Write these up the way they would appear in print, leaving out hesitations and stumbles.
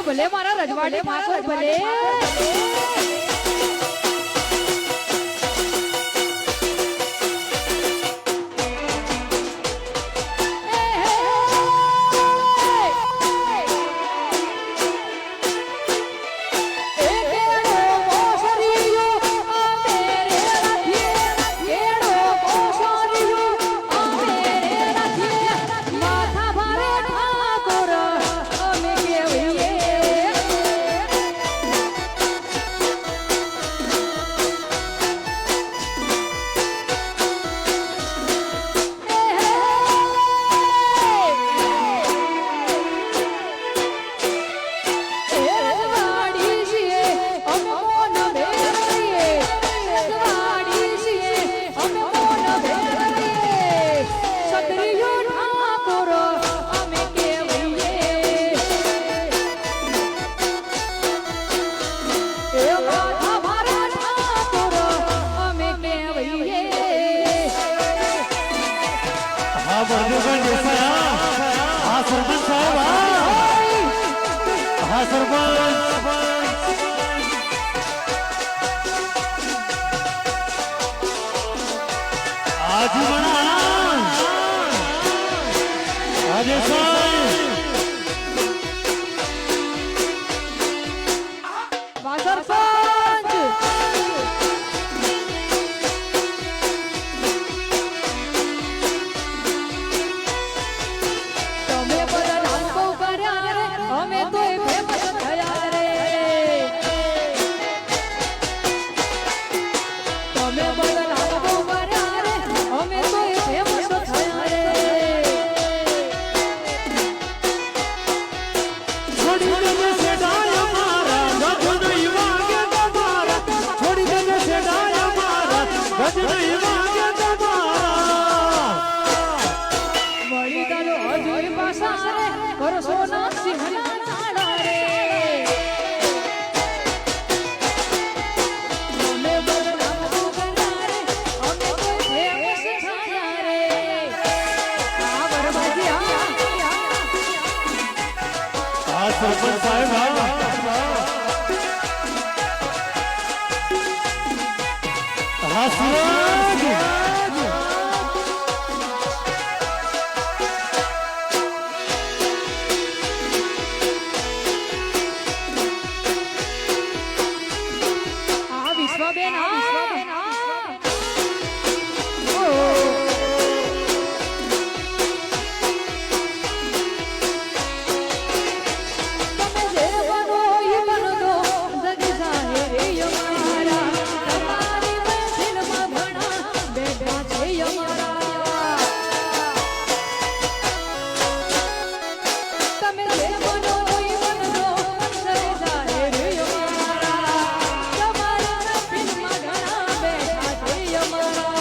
ભલે મારા રજવાડી ઠાકોર ભલે એ કેડો મોસરીયો પ્રદીપભાઈ દેસાઈ હા સરપંચ સાહેબ હા સરપંચ આજીવન રાજેશભાઈ સરપંચ તમે બધા નામ બહુ કર્યા રે અમે તો ફેમસ થયા રે તમે બધા નામ બહુ કર્યા રે અમે તો ફેમસ થયા રે છોડી દેજે સેડાય મારા ગજ નહીં વાગે તમારા છોડી દેજે સેડાય મારા ગજ નહીં વાગે તમારા વળી ચાલો હજુર પાસા રે કરશો ના સિંહના તાળા રે અમે બધા નામ બહુ કર્યા રે અમે તો ફેમસ થયા રે આ બરબાદી આ સરપંચ સાહેબ હા સુરજ આ વિશ્વબેન તમે જે બનો ઈ બનજો જગી જાહે રે અમારા તમારી મહેફિલમાં ઘણા બેઠા છે અમારા તમે જે બનો ઈ બનજો જગી જાહે રે અમારા તમારી મહેફિલમાં ઘણા બેઠા છે અમારા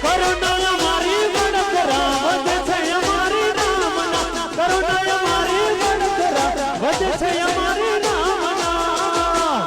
કરુણા મારી ગણકરા વધે છે અમારી નામના કરુણા મારી ગણકરા વધે છે અમારી નામના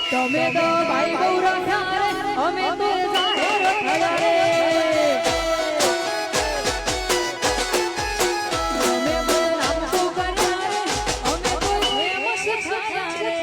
તમે તો ભાઈ બહુ રાખ્યા રે અમે તો જાહેર થયા રે તમે તો નામ તો કર્યા રે અમે તો ફેમસ થયા રે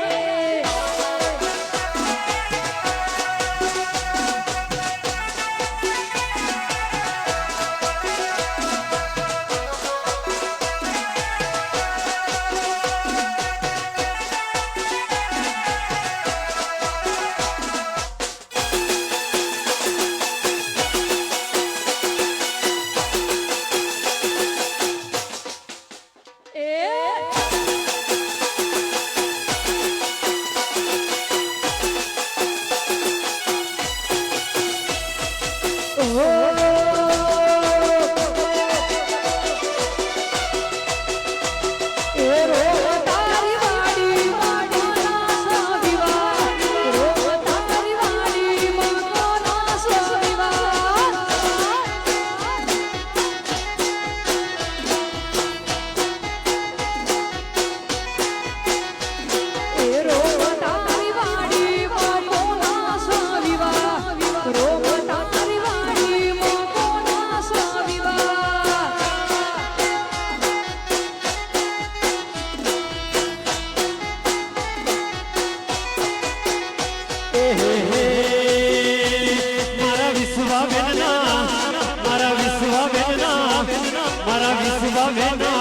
મારા વિશ્વા બેન